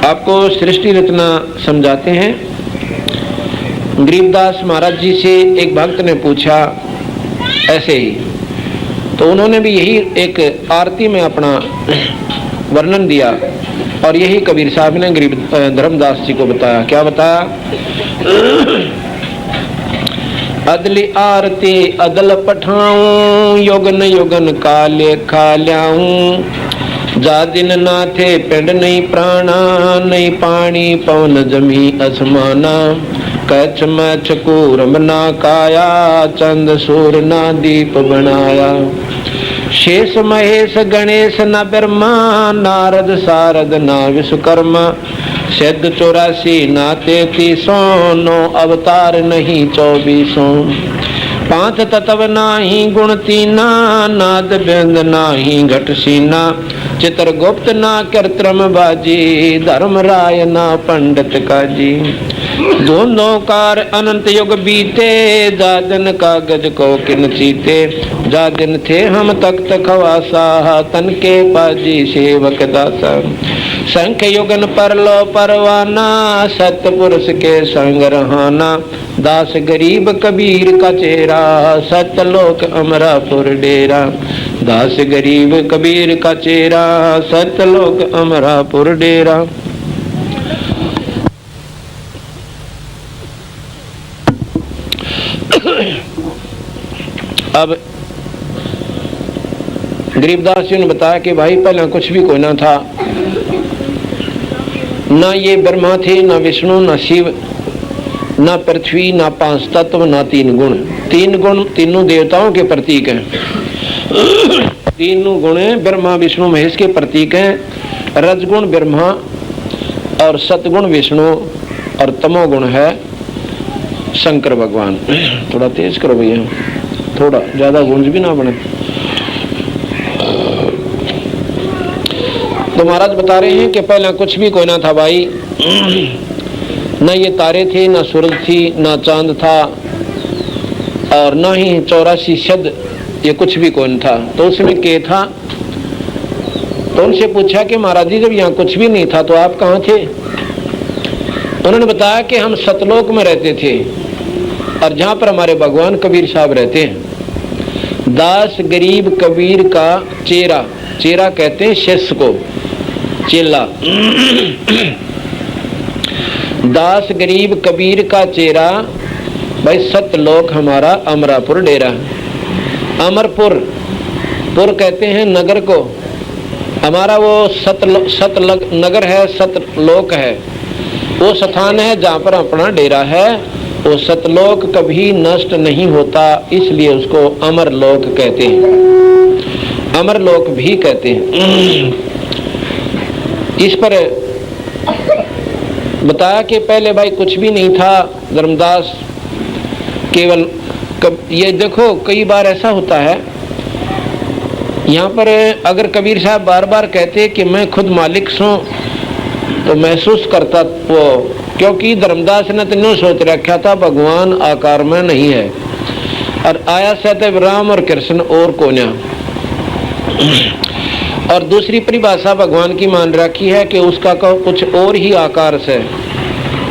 आपको सृष्टि रचना समझाते हैं। गरीबदास महाराज जी से एक भक्त ने पूछा ऐसे ही, तो उन्होंने भी यही एक आरती में अपना वर्णन दिया और यही कबीर साहब ने गरीब धर्मदास जी को बताया। क्या बताया? अदली आरती अदल पठाऊं, योगन योगन का लेखा ल्याऊं। जा दिन ना थे पिंड नहीं प्राणा, नहीं पानी पवन जमी असमाना। कछ मछ कूरम ना काया, चंद सूर ना दीप बनाया। शेष महेश गणेश न ब्रह्मा, नारद सारद ना विश्वकर्मा। सिद्ध 84 ना 33 नो अवतार नहीं 24। 5 तत्व नाही गुण तीना, नाद बिंद नाही घट सीना। चित्रगुप्त ना कृत्रिम बाजी, धर्म राय ना पंडित काजी। दोनों कार अनंत युग बीते, जादन कागज को किन चीते। जादन थे हम तख्त खवासा, तन के पाजी सेवक दासा। संख युगन पर लो परवाना, सत्य पुरुष के संग रहाना। दास गरीब कबीर का चेहरा, सत्यलोक अमरापुर डेरा। दास गरीब कबीर का चेहरा, सत्यलोक अमरापुर डेरा। अब गरीबदास जी ने बताया कि भाई पहले कुछ भी कोई ना था, ना ये ब्रह्मा थे, ना विष्णु, ना शिव, ना पृथ्वी, ना 5 तत्व, ना 3 गुण। 3 गुण तीनों देवताओं के प्रतीक हैं। तीनों गुण ब्रह्मा विष्णु महेश के प्रतीक हैं। रजगुण ब्रह्मा और सतगुण विष्णु और तमोगुण है शंकर भगवान। थोड़ा तेज करो भैया, थोड़ा ज्यादा गूंज भी ना बने। तो महाराज बता रहे हैं कि पहले कुछ भी कोई ना था भाई। न ये तारे थे, ना सूरज थी, ना चांद था और ना ही 84 शब्द, ये कुछ भी कोई नहीं था। तो उसमें क्या था? तो उनसे पूछा कि महाराज जी जब यहाँ कुछ भी नहीं था तो आप कहाँ थे? उन्होंने बताया कि हम सतलोक में रहते थे और जहाँ पर हमारे भगवान कबीर साहब रहते हैं। दास गरीब कबीर का चेरा, चेरा कहते हैं शिष्य को, चेला। दास गरीब कबीर का चेरा भाई, सतलोक हमारा अमरापुर डेरा। अमरपुर, पुर कहते हैं नगर को, हमारा वो सतलग नगर है, सतलोक है, वो स्थान है जहाँ पर अपना डेरा है। वो सतलोक कभी नष्ट नहीं होता, इसलिए उसको अमरलोक कहते हैं, अमरलोक भी कहते हैं। इस पर बताया कि पहले भाई कुछ भी नहीं था। धर्मदास केवल ये देखो, कई बार ऐसा होता है यहाँ पर, अगर कबीर साहब बार बार कहते कि मैं खुद मालिक हूँ तो महसूस करता वो, क्योंकि धर्मदास ने तो यूँ सोच रखा था भगवान आकार में नहीं है और आया सतैव राम और कृष्ण और कोन्या। और दूसरी परिभाषा भगवान की मान रखी है कि उसका कुछ और ही आकार से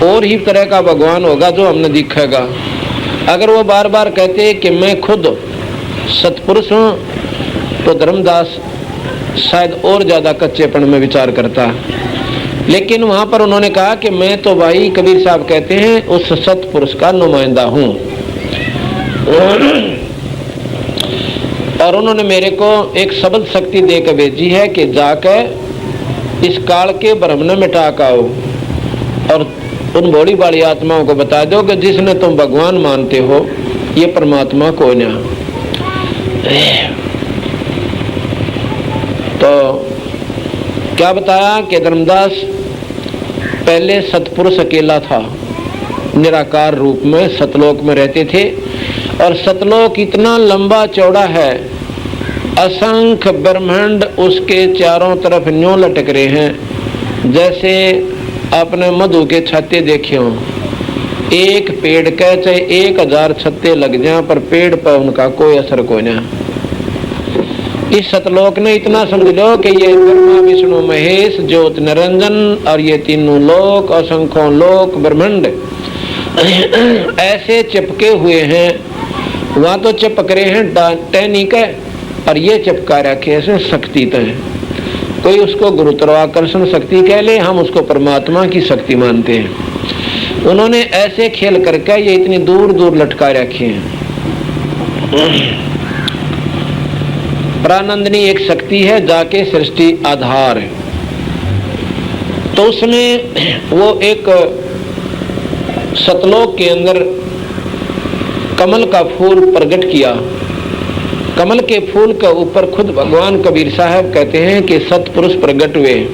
और ही तरह का भगवान होगा जो हमने दिखेगा। अगर वो बार बार कहते कि मैं खुद सतपुरुष हूँ तो धर्मदास शायद और ज्यादा कच्चेपन में विचार करता। लेकिन वहां पर उन्होंने कहा कि मैं तो भाई, कबीर साहब कहते हैं, उस सतपुरुष का नुमाइंदा हूं और उन्होंने मेरे को एक शब्द शक्ति देकर भेजी है कि जाकर इस काल के भ्रम न मिटा आओ और उन भोली भाली आत्माओं को बता दो कि जिसने तुम भगवान मानते हो ये परमात्मा कोई ना। तो क्या बताया कि धर्मदास पहले सतपुरुष अकेला था, निराकार रूप में सतलोक में रहते थे और सतलोक इतना लंबा चौड़ा है, असंख्य ब्रह्मांड उसके चारों तरफ न्यों लटक रहे हैं। जैसे आपने मधु के छत्ते देखे हों, एक पेड़ के चाहे 1000 छत्ते लग जाए पर पेड़ पर उनका कोई असर कोई नहीं। इस सतलोक ने इतना समझ लो कि ये ब्रह्मा विष्णु महेश ज्योत निरंजन और ये तीनों लोक असंख्यों लोक ब्रह्मांड ऐसे चिपके हुए हैं। वहां तो चिपक रहे हैं टहनी के, और ये चिपका रखे ऐसे शक्ति तो है। कोई उसको गुरुत्वाकर्षण शक्ति कह ले, हम उसको परमात्मा की शक्ति मानते हैं। उन्होंने ऐसे खेल करके ये इतनी दूर दूर लटका रखे हैं। प्रानंदनी एक शक्ति है, जाके सृष्टि आधार है। तो उसमें वो एक सतलोक के अंदर कमल का फूल प्रकट किया। कमल के फूल के ऊपर खुद भगवान कबीर साहब कहते हैं कि सतपुरुष प्रकट हुए।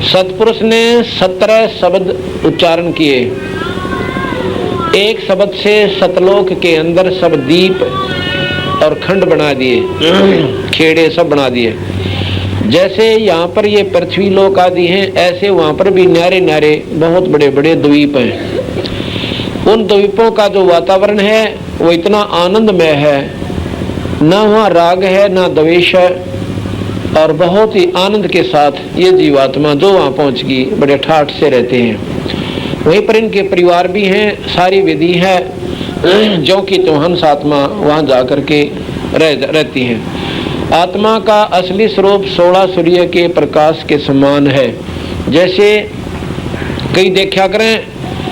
सतपुरुष ने 17 शब्द उच्चारण किए। एक शब्द से सतलोक के अंदर सब दीप और खंड बना दिए, खेड़े सब बना दिए। जैसे यहाँ पर ये पृथ्वी लोक आदि हैं, ऐसे वहाँ पर भी न्यारे न्यारे बहुत बड़े बड़े द्वीप हैं। उन द्वीपों का जो वातावरण है वो इतना आनंदमय है, ना वहाँ राग है ना द्वेष है, और बहुत ही आनंद के साथ ये जीवात्मा जो वहाँ पहुँच गई बड़े ठाठ से रहते हैं। वहीं पर इनके परिवार भी हैं, सारी विधि है, जो कि तो हंस आत्मा वहाँ जा कर के रहती हैं। आत्मा का असली स्वरूप 16 सूर्य के प्रकाश के समान है। जैसे कई देखा करें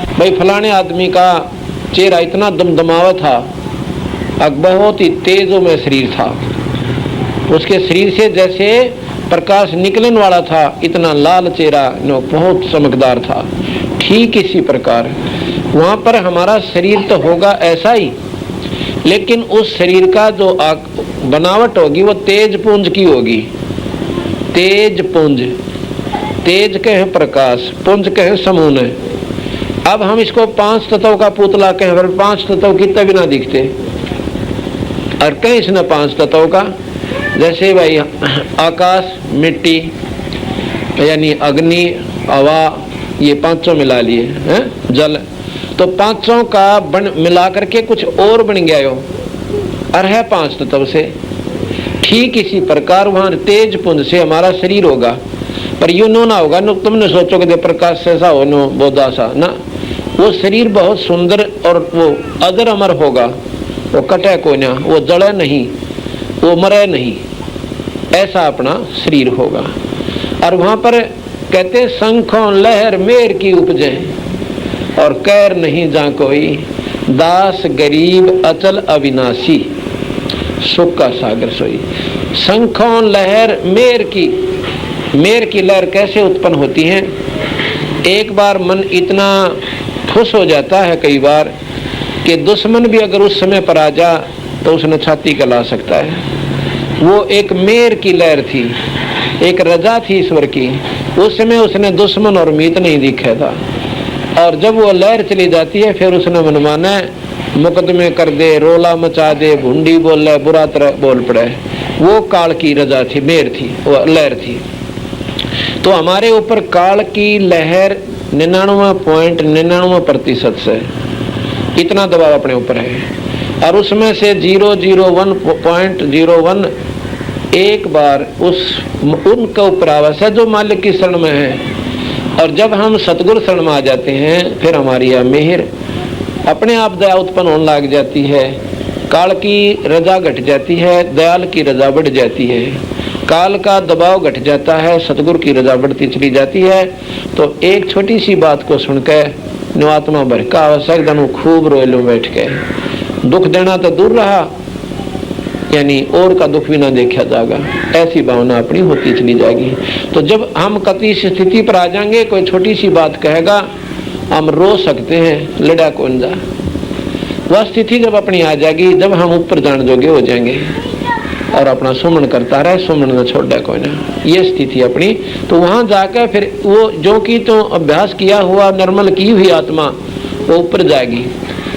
भाई फलाने आदमी का चेहरा इतना दमदमावा था, बहुत ही तेजों में शरीर था, उसके शरीर से जैसे प्रकाश निकलने वाला था, इतना लाल चेहरा बहुत चमकदार था। ठीक इसी प्रकार वहाँ पर हमारा शरीर तो होगा ऐसा ही, लेकिन उस शरीर का जो बनावट होगी वो तेज पुंज की होगी। तेज पुंज, तेज कहे प्रकाश, पुंज कहे समून। अब हम इसको 5 तत्वों का पुतला कहें, पर 5 तत्व कितने भी ना दिखते, और कहीं इसने 5 तत्वों का, जैसे भाई आकाश, मिट्टी यानी अग्नि, हवा, ये पांचों मिला लिए हैं, जल, तो पांचों का मिला करके कुछ और बन गया हो, और है 5 तत्व से। ठीक इसी प्रकार वहां तेज पुंज से हमारा शरीर होगा, पर यूं ना होगा न तुमने सोचोगे कि प्रकाश ऐसा हो नो बोधा सा ना, वो शरीर बहुत सुंदर और वो अदर अमर होगा, वो कटे को ना, वो जड़े नहीं, वो मरे नहीं, ऐसा अपना शरीर होगा। और वहां पर कहते शंखों लहर मेर की उपजे, और कैर नहीं जा कोई, दास गरीब अचल अविनाशी, सुख का सागर सोई। शंखों लहर मेर की लहर कैसे उत्पन्न होती है? एक बार मन इतना खुश हो जाता है कई बार कि दुश्मन भी अगर उस समय पर आ जा तो उसने छाती गला सकता है। वो एक मेर की लहर थी, एक रजा थी ईश्वर की। उस समय उसने दुश्मन और मीत नहीं दिखा था, और जब वो लहर चली जाती है फिर उसने मनमाना मुकदमे कर दे, रोला मचा दे, भुंडी बोल रहा, बुरा तरह बोल पड़े। वो काल की रजा थी, मेर थी, वो लहर थी। तो हमारे ऊपर काल की लहर 99.99% से इतना दबाव अपने ऊपर है, और उसमें से 0.01 एक बार उनके ऊपर आवास है जो मालिक की शरण में है। और जब हम सतगुरु शरण में आ जाते हैं फिर हमारी यह मेहर अपने आप दया उत्पन्न होने लग जाती है। काल की रजा घट जाती है, दयाल की रजा बढ़ जाती है। काल का दबाव घट जाता है, सतगुरु की रजा बढ़ती चली जाती है। तो एक छोटी सी बात को सुनकर निवात्मा भरका आवश्यक दनु खूब रोए लो बैठ के। दुख देना तो दूर रहा, यानी और का दुख भी ना देखा जाएगा, ऐसी भावना अपनी होती चली जाएगी। तो जब हम कति स्थिति पर आ जाएंगे, कोई छोटी सी बात कहेगा हम रो सकते हैं, लड़ा कौन जा। वह स्थिति जब अपनी आ जाएगी, जब हम ऊपर जान जोगे हो जाएंगे और अपना सुमन करता रहे, सुमन न छोड़ा कोई ना, ये स्थिति अपनी। तो वहां जाकर फिर वो जो कि तो अभ्यास किया हुआ निर्मल की हुई आत्मा वो ऊपर जाएगी।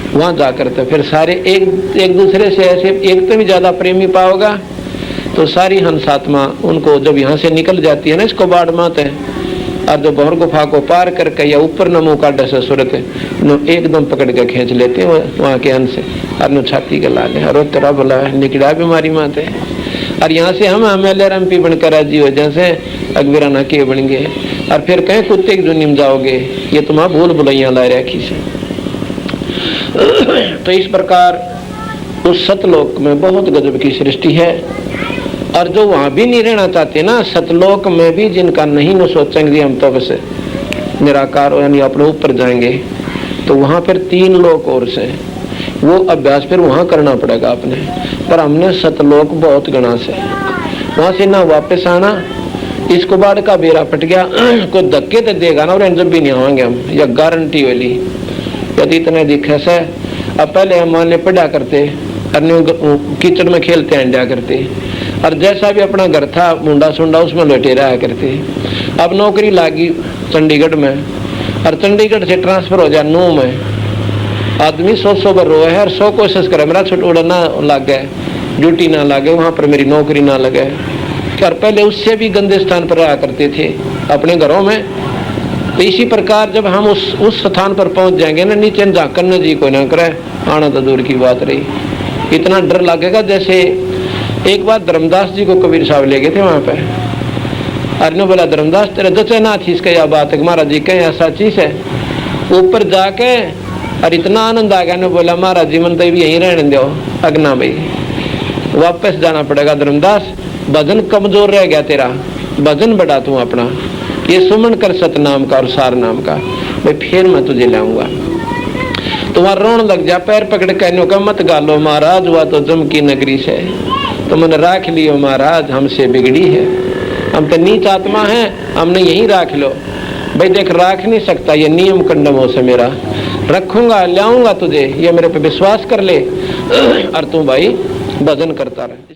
वहां जाकर तो फिर सारे एक दूसरे से ऐसे एक तो भी ज्यादा प्रेमी पाओगा। तो सारी हंस आत्मा उनको जब यहाँ से निकल जाती है ना, इसको बाढ़ मात है, और जो भौर गुफा को पार करके या ऊपर न मुँह काटे से सूरत एकदम पकड़ के खींच लेते हैं वहाँ के हंस, और छाती के लागे, और तेरा बोला निकड़ा बीमारी माते। और यहाँ से हम MLA MP बनकर राजी हो जैसे अकबराना के बन गए, और फिर कहीं कुत्ते की दुनिया में जाओगे, ये तुम्हारा भूल भुलैया ला रखी से। तो इस प्रकार उस सतलोक में बहुत गजब की सृष्टि है। और जो वहां भी नहीं रहना चाहते ना, सतलोक में भी जिनका नहीं न सोचेंगे हम तो बस निराकार यानी अपने ऊपर जाएंगे, तो वहां फिर 3 लोक और से वो अभ्यास फिर वहां करना पड़ेगा अपने। पर हमने सतलोक बहुत गणा से, वहां से ना वापस आना, इसको बाढ़ का बेरा पट गया, कोई धक्के तो देगा ना, और जब भी नहीं आएंगे हम, या गारंटी वाली। यदि इतने दिखे से अब पहले हम मान ले पढ़ा करते, कीचड़ में खेलते अंडा करते, और जैसा भी अपना घर था मुंडा सुंडा उसमें लौटे रहा करते। अब नौकरी लागी चंडीगढ़ में, और चंडीगढ़ से ट्रांसफर हो जाए नू में, आदमी 100 बार रोए है और 100 कोशिश करे मेरा छुटोड़ा ना लगे, ड्यूटी ना लगे, वहां पर मेरी नौकरी ना लगे। और पहले उससे भी गंदे स्थान पर रहा करते थे अपने घरों में। तो इसी प्रकार जब हम उस स्थान पर पहुंच जाएंगे ना, नीचे झांकने जी को ना करे, आना तो दूर की बात रही। इतना डर लगेगा जैसे एक बार धर्मदास जी को कबीर साहब ले गए थे वहां पे, अरे बोला धर्मदास तेरा जचे ना थी इसका यह बात है, महाराज जी कहें ऐसा चीज है। ऊपर जाके और इतना आनंद आ गया, ने बोला महाराज जी मन तो भी यहीं रहने दो, अगना भाई वापस जाना पड़ेगा धर्मदास, भजन कमजोर रह गया तेरा, भजन बढ़ा तू अपना, ये सुमन कर सतनाम का और सार नाम का, भाई फिर मैं तुझे लाऊंगा। तो वहां रोन लग जा, पैर पकड़ कहने का मत गालो महाराज, हुआ तो जम की नगरी से, तो मैंने राख लियो महाराज हमसे बिगड़ी है, हम तो नीच आत्मा है, हमने यहीं राख लो। भाई देख राख नहीं सकता, ये नियम कंडमों से मेरा, रखूंगा लाऊंगा तुझे, ये मेरे पे विश्वास कर ले, और तू भाई भजन करता रहे।